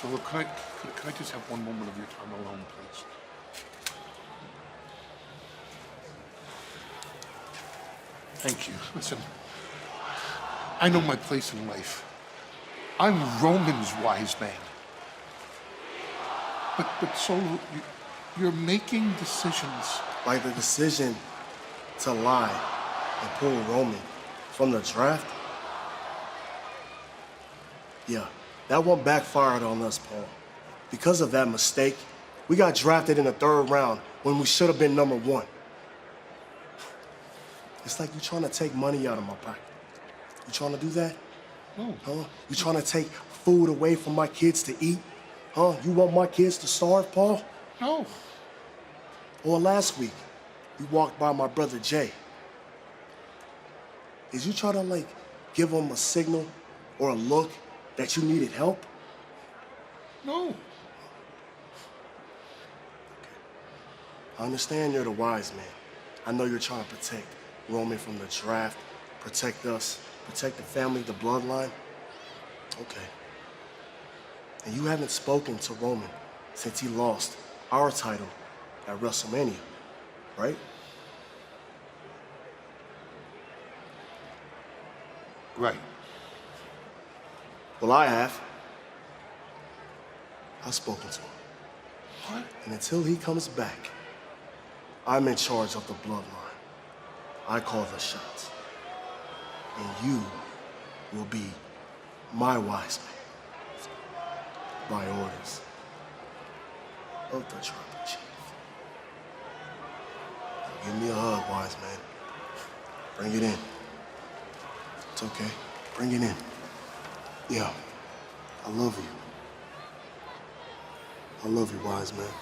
So look, can I just have one moment of your time alone, please? Thank you. Listen, I know my place in life. I'm Roman's wise man. But Solo, you're making decisions. Like the decision to lie and pull Roman from the draft? Yeah, that one backfired on us, Paul. Because of that mistake, we got drafted in the 3rd round when we should have been number 1. It's like you're trying to take money out of my pocket. You trying to do that? No. Huh? You trying to take food away from my kids to eat? Huh? You want my kids to starve, Paul? No. Or last week, you walked by my brother Jay. Did you try to, like, give him a signal or a look that you needed help? No. I understand you're the wise man. I know you're trying to protect Roman from the draft, protect us, protect the family, the bloodline. Okay. And you haven't spoken to Roman since he lost our title at WrestleMania, right? Right. Well, I have. I've spoken to him. What? And until he comes back, I'm in charge of the bloodline. I call the shots. And you will be my wise man. By orders of the tribal chief. Now give me a hug, wise man. Bring it in. It's okay. Bring it in. Yeah. I love you. I love you, wise man.